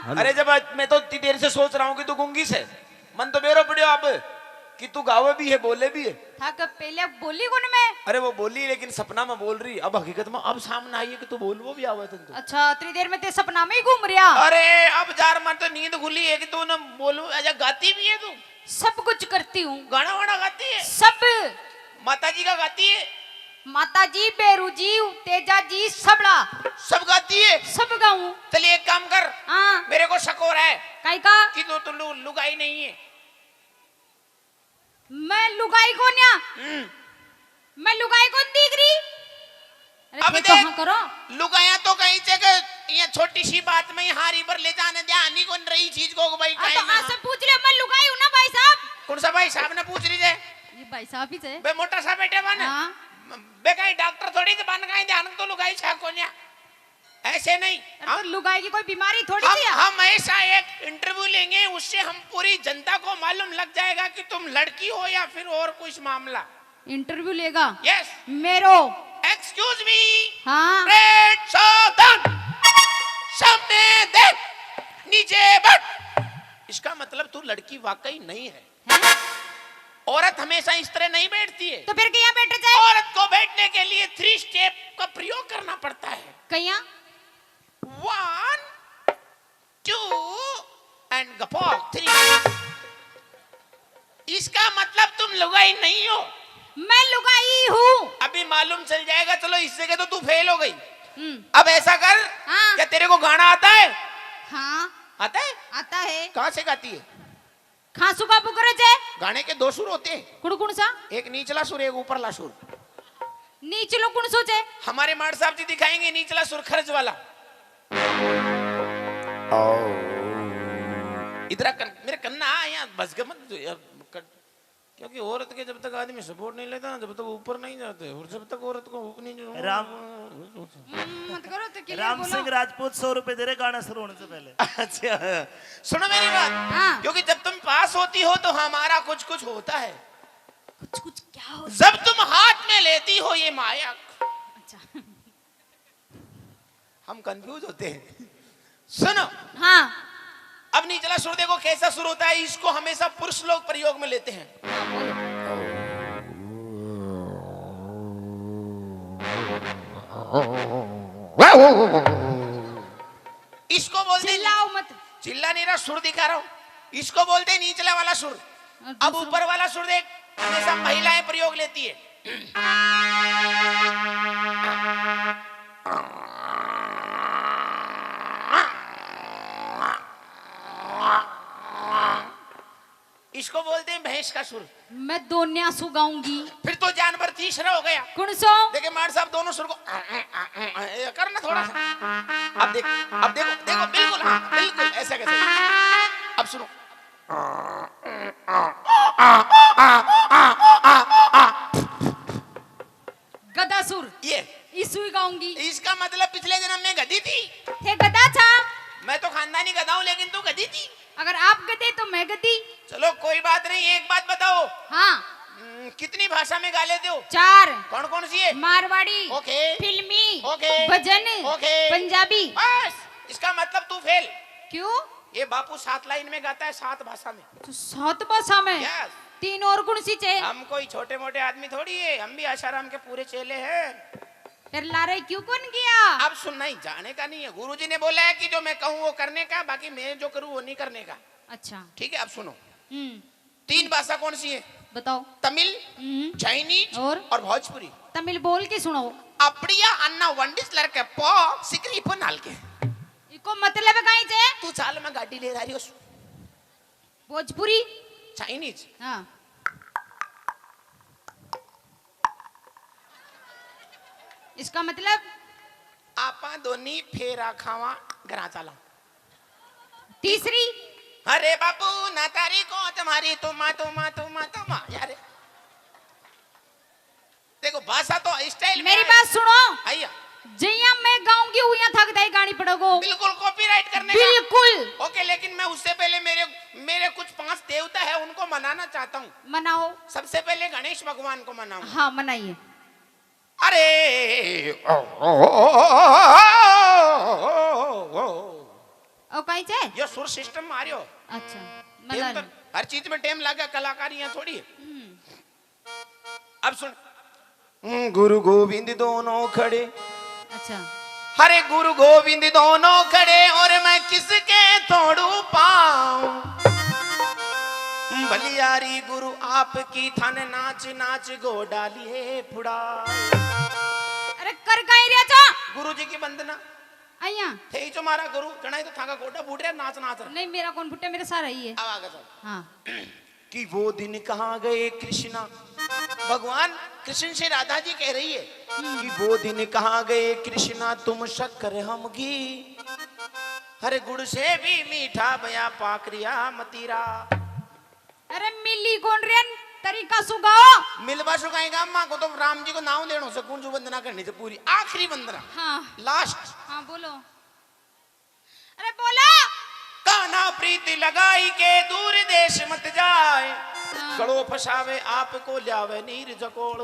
अरे जब मैं तो इतनी देर से सोच रहा हूँ कि तू गूंगी से मन तो मेरो पड़ियो अब कि तू गावे भी है बोले भी है। था कब पहले बोली कौन मैं? अरे वो बोली लेकिन सपना में बोल रही, अब हकीकत में अब सामने आई है कि तू बोल वो भी आवे तुम तो। अच्छा इतनी देर में ते सपना में ही घूम रहा। अरे अब जार मन तो नींद खुली है कि तू ना बोलू। अच्छा गाती भी है तू? सब कुछ करती हूँ। गाना वाना गाती है? सब। माता जी का गाती है? माता जी, बेरू जी, तेजा जी, सबड़ा सब गाती है? सब गाऊं। चलिए एक काम कर, हाँ मेरे को शक हो रहा है काई का? कि तू लुगाई नहीं है। मैं लुगाई कौन या? मैं लुगाई कौन दिख रही? अरे अब थे देख, तो हाँ करो। लुगाया तो कहीं जगह ये छोटी सी बात में हारी पर ले जाने ध्यान नहीं कौन रही चीज को भाई तो काहे ना। आपसे पूछ ले, मैं लुगाई हूँ ना भाई साहब। कौन सा भाई साहब ने पूछ रही है? ये भाई साहब ही थे। बे मोटा सा बेटे बन हाँ बे कहीं डॉक्टर थोड़ी से बन गए ध्यान तो लुगाई छा कोन्या ऐसे नहीं। तो लुगाई की कोई बीमारी थोड़ी सी है। हम ऐसा एक इंटरव्यू लेंगे, उससे हम पूरी जनता को मालूम लग जाएगा कि तुम लड़की हो या फिर और कुछ मामला। इंटरव्यू लेगा? यस। मेरो। Excuse me. हाँ रेड सावधान, सामने देख, नीचे बैठ। इसका मतलब तू लड़की वाकई नहीं है। औरत हमेशा इस तरह नहीं बैठती है। तो फिर कहीं बैठ जाए? औरत को बैठने के लिए 3 स्टेप का प्रयोग करना पड़ता है। कहीं 1 2 एंड गपॉक 3। इसका मतलब तुम लुगाई नहीं हो। मैं लुगाई हूँ। अभी मालूम चल जाएगा। चलो इस जगह तो तू फेल हो गई। अब ऐसा कर, हाँ। क्या तेरे को गाना आता है? हाँ आता है? आता है। कहाँ से गाती है? खासू बाबू करे जे। गाने के 2 सुर होते हैं, कुण कुण सा? एक निचला सुर एक ऊपरला सुर। नीचलो कुण सोचे? हमारे मार साहब जी दिखाएंगे निचला सुर खर्च वाला। इधर मेरे कन्ना यहाँ बस गए मत क्योंकि औरत के जब तक आदमी सपोर्ट नहीं लेता ना, जब तक ऊपर नहीं जाते, और जब तक औरत को नहीं राम मत करो तो क्लियर राम बोलो। सिंह राजपूत 100 रुपए दे रहे गाना शुरू होने से पहले। अच्छा सुनो मेरी बात। हाँ। क्योंकि जब तुम पास होती हो तो हमारा कुछ कुछ होता है। कुछ कुछ क्या हो? जब तुम हाथ में लेती हो ये माया, अच्छा हम कंफ्यूज होते हैं। सुनो, हाँ अब निचला सुर देखो कैसा सुर होता है। इसको हमेशा पुरुष लोग प्रयोग में लेते हैं। इसको बोलते चिल्लाओ मत। चिल्ला नहीं रहा, सुर दिखा रहा हूं। इसको बोलते हैं निचला वाला सुर। अब ऊपर वाला सुर देख, हमेशा महिलाएं प्रयोग लेती है। इसको बोलते हैं भैंस का सुर। मैं दोन्या सु गाऊंगी। फिर तो जानवर तीसरा हो गया। कुण सो? देखिए मार साहब दोनों सुर को करना थोड़ा सा। अब देखो देखो बिल्कुल, हाँ बिल्कुल ऐसा कैसे। अब सुनो, गदा सुर ये इसु ही गाऊंगी। इसका मतलब पिछले जन्म में गधी थी। थे गदा था। मैं तो खानदानी गधा हूं, लेकिन तू गधी थी। अगर आप गदे तो मैं गदी। चलो कोई बात नहीं, एक बात बताओ, हाँ कितनी भाषा में गा लेते हो? 4। कौन कौन सी है? मारवाड़ी, ओके, फिल्मी, ओके, भजन, ओके, पंजाबी। बस इसका मतलब तू फेल। क्यों? ये बापू 7 लाइन में गाता है, 7 भाषा में। तो 7 भाषा में? यस। 3 और कौन सी चे? हम कोई छोटे मोटे आदमी थोड़ी है, हम भी आशाराम के पूरे चेले हैं। फिर लारे क्यों कौन किया? अब सुनना ही जाने का नहीं है। गुरुजी ने बोला है कि जो मैं कहूँ वो करने का, बाकी मैं जो करूँ वो नहीं करने का। अच्छा ठीक है, अब सुनो। 3 भाषा कौन सी है? बताओ। तमिल, चाइनीज और भोजपुरी। तमिल बोल के सुनो। அப்படியா அண்ணா வண்டி लड़के पो सिकरी पर नाल के। इको मतलब कहीं से? तू चाल मैं गाड़ी ले रही हूँ। भोजपुरी, चाइनीज, हाँ इसका मतलब? आपा दोनी फेरा खावा घरा चला। तीसरी? अरे बापू ना तारी को तुम्हारी तुमा तुमा तुमा तुमा यार। देखो भाषा तो स्टाइल मेरी बात सुनो। आइया जैया मैं गाऊंगी वहाँ थक दाई गाड़ी पड़ोगो। बिल्कुल कॉपीराइट करने का। बिल्कुल ओके, लेकिन मैं उससे पहले मेरे कुछ 5 देवता है, उनको मनाना चाहता हूँ। मनाओ। सबसे पहले गणेश भगवान को मनाऊं। हाँ मनाइए। अरे ओ कहीं से? यो सुर सिस्टम मारियो। अच्छा टेम मला तो हर चीज में टेम लगा, कलाकारी यहाँ थोड़ी है। अब सुन, गुरु गोविंद दोनों खड़े, अच्छा हरे गुरु गोविंद दोनों खड़े, और मैं किसके तोड़ू पाऊं। बलियारी गुरु आपकी थाने नाच नाच गो डालिए फुड़ा। अरे कर कहीं रे चा? गुरु जी की वंदना आया थे ही जो मारा गुरु कणाई तो थाका गोटा बूट रहा नाच नाच रहा। नहीं मेरा कौन फुटे, मेरा सारा ही है। अब आगे चल। हाँ कि वो दिन कहाँ गए कृष्णा, भगवान कृष्ण से राधा जी कह रही है कि वो दिन कहाँ गए कृष्णा, तुम शक्कर हम घी, हरे गुड़ से भी मीठा बया पाकरिया मतीरा। अरे मिली कौन रे तरीका सुगाओ। मिलवा सुखाएगा माँ को तो राम जी को नाम देना से कुंज वंदना करनी से पूरी आखिरी वंदना। हाँ लास्ट। हाँ बोलो, अरे बोलो। काना प्रीति लगाई के दूर देश मत जाए, हाँ। गड़ो फसावे आपको ल्यावे नीर जकोड़।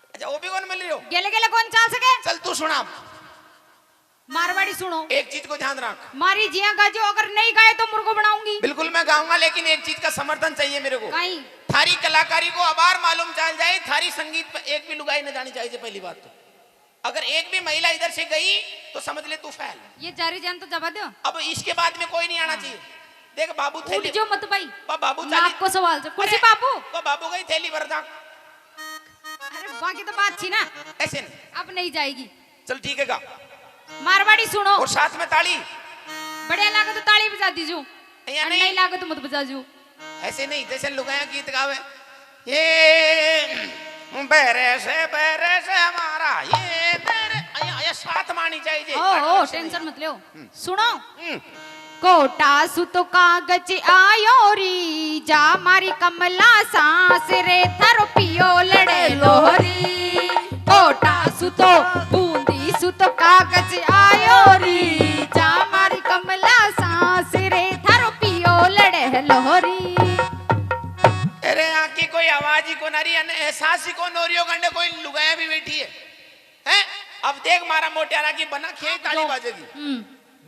अच्छा वो भी कौन मिल रही हो? गेले गेले कौन चाल सके? चल तू सुना, मारवाड़ी सुनो। एक चीज को ध्यान रख, मारी जिया गाजो, अगर नहीं गाए तो मुर्गो बनाऊंगी। बिल्कुल मैं गाऊंगा, लेकिन एक चीज का समर्थन चाहिए मेरे को। कहीं थारी कलाकारी को अबार मालूम चल जाए, थारी संगीत पर एक भी लुगाई न जानी चाहिए। पहली बात तो अगर एक भी महिला इधर से गई तो समझ ले तू फैल। ये जारी जान तो जबा दो। अब इसके बाद में कोई नहीं आना चाहिए। देख बाबू उठ थैली, जो मत भाई। बाबू मैं आपको सवाल से कुर्सी बाबू। वो बाबू गई थैली भर जा। अरे बाकी तो बात थी ना, ऐसे नहीं, अब नहीं जाएगी। चल ठीक है गा। मारवाड़ी सुनो, और साथ में ताली। बढ़िया लागे तो ताली बजा दीजो, या और नहीं? नहीं लागे तो मत बजा जो। ऐसे नहीं जैसे लुगाया गीत गावे, ये बेरे से हमारा ये बेरे, ये साथ मानी चाहिए। ओ टेंशन मत लो, सुनो। कोटा सुतो कागज आयो री, जा मारी कमला सांस रे थारो पियो लड़े लोहरी। कोटा सुतो बूंदी सुतो कागज आयो री, जा मारी कमला सांस रे थारो पियो लड़े लोहरी। अरे यहाँ की कोई आवाज ही को नारी, एहसास ही को नोरियो गंडे, कोई लुगाया भी बैठी है, हैं? अब देख मारा मोटियारा की बना खे ताली बजेगी,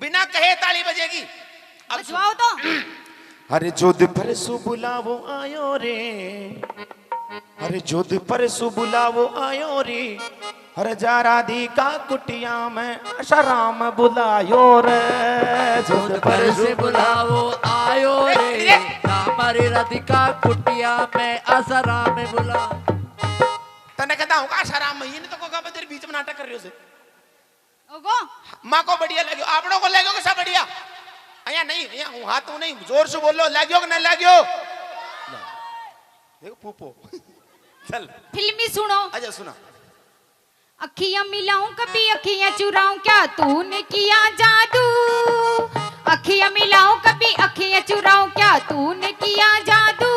बिना कहे ताली बजेगी। अब बजवाओ तो। अरे जोधपुर सु बुलावो आयो रे, अरे जोधपुर सु बुलावो आयो रे, अरे जा राधिका कुटिया में आसाराम बुलायो रे। जोधपुर से बुलावो आयो रे, हमारी राधिका कुटिया में आसाराम में बुला। तने कहता हूँ आसाराम ये नहीं तो कोका तेरे बीच में नाटक कर रही हो से। ओगो माँ को बढ़िया लगे, आपनों को लगे कैसा बढ़िया? अया नहीं, अया हाथ नहीं, जोर से बोलो, लाग्यो कि नहीं लाग्यो? देखो पूपो। चल फिल्मी सुनो। अच्छा सुना। अखियां मिलाऊं कभी अखियां चुराऊं, क्या तूने किया जादू। अखियां मिलाऊं कभी अखियां चुराऊं, क्या तूने किया जादू।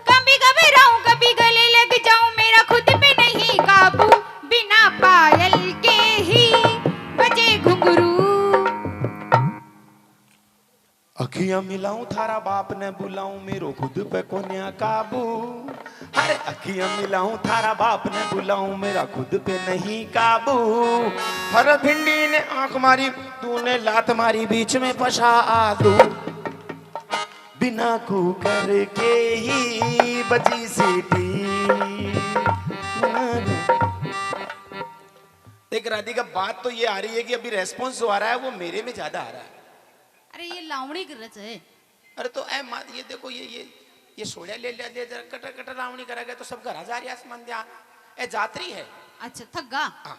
कभी घबराऊं कभी गले लग जाऊं, मेरा खुद पे नहीं काबू। बिना पायल के ही बजे घुंघरू। अखियां मिलाऊं थारा बाप ने बुलाऊं, मेरो खुद पे कोन्या काबू। अरे अखियां मिलाऊं थारा बाप ने बुलाऊं, मेरा खुद पे नहीं काबू। हर भिंडी ने आंख मारी, तूने लात मारी, बीच में फंसा आलू। बिना कुकर के ही बजी सीटी। देख राधिका, बात तो ये आ रही है कि अभी रेस्पॉन्स जो आ रहा है वो मेरे में ज्यादा आ रहा है। अरे ये लावणी कर रहे है। अरे तो ऐ मात ये देखो, ये सोड़ा ले ले कटर कटर रावणी करेगा तो सब घर हजार आसमान दिया ए जात्री है। अच्छा थक गा। हाँ।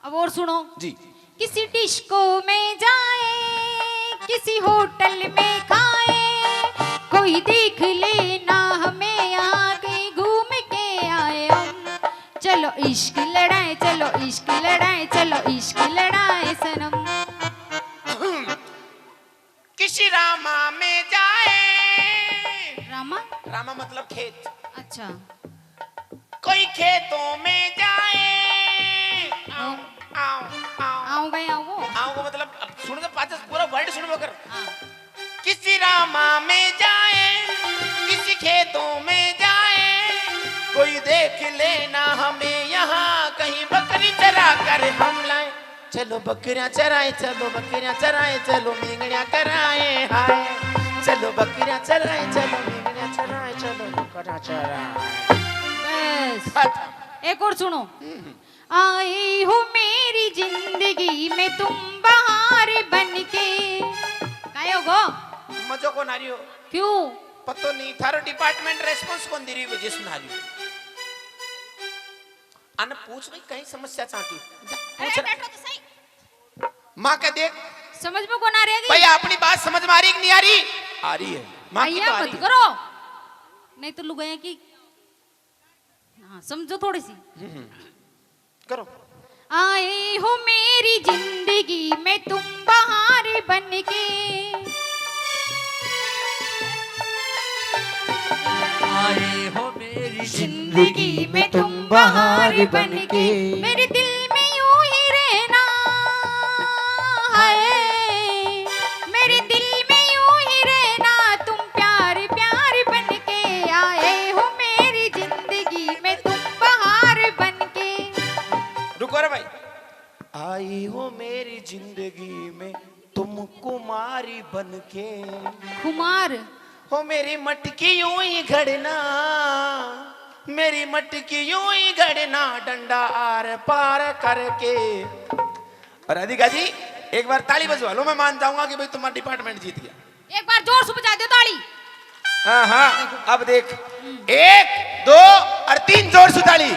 अब और सुनो जी। किसी डिस्को में जाए, किसी होटल में खाए, कोई देख लेना हमें आगे घूम के आए हम। चलो इश्क लड़ाए, चलो इश्क लड़ाए, चलो इश्क लड़ाए सनम। किसी रामा में जाए, रामा रामा मतलब खेत, अच्छा कोई खेतों में जाए। आओ आओ आओ आओ गए आओ। आओ को मतलब अब सुन के पास पूरा वर्ड सुन कर। हाँ। किसी रामा में जाए, किसी खेतों में जाए, कोई देख लेना हमें यहाँ कहीं बकरी चरा कर हम लाए। चलो बकरियां चराए, चलो बकरियां चराए, चलो मेंगड़ियां कराए हाय, चलो बकरियां चराए, चलो मेंगड़ियां चराए, चलो बकरियां चराए। बस खत्म। एक और सुनो। आई हो मेरी जिंदगी में तुम बहार बनके। काहे हो गो? मजो को नारियो क्यों? पतो नहीं थारो डिपार्टमेंट रेस्पॉन्स कौन दे रही वजह सुन नारियो अन पूछ भाई कहीं समस्या चाहती पूछ अरे बैठो तो सही। माँ के देख समझ में कौन आ रही भाई है? अपनी बात समझ में आ रही कि नहीं आ रही? आ रही है माँ की तो भैया आ मत रही है। करो, नहीं तो लुगाया की। हाँ समझो थोड़ी सी। करो। आए हो मेरी जिंदगी में तुम बहार बनके। आए हो मेरी जिंदगी में तुम बहार बनके। मेरे दिल में यूं ही रहना है, मेरे दिल में यूं ही रहना, तुम प्यार प्यार बनके। आए हो मेरी जिंदगी में तुम बहार बनके। रुको रे भाई। आई हो मेरी जिंदगी में तुम कुमारी बनके, कुमार हो मेरी मटकी यूं ही घड़ना, मेरी मटकी यूं ही घड़ना, डंडा आर पार करके। और राधिका जी एक बार ताली बजवा लो, मैं मान जाऊंगा कि भाई तुम्हारा डिपार्टमेंट जीत गया। एक बार जोर से बजा दो ताली। हाँ हाँ अब देख 1 2 और 3 जोर से ताली।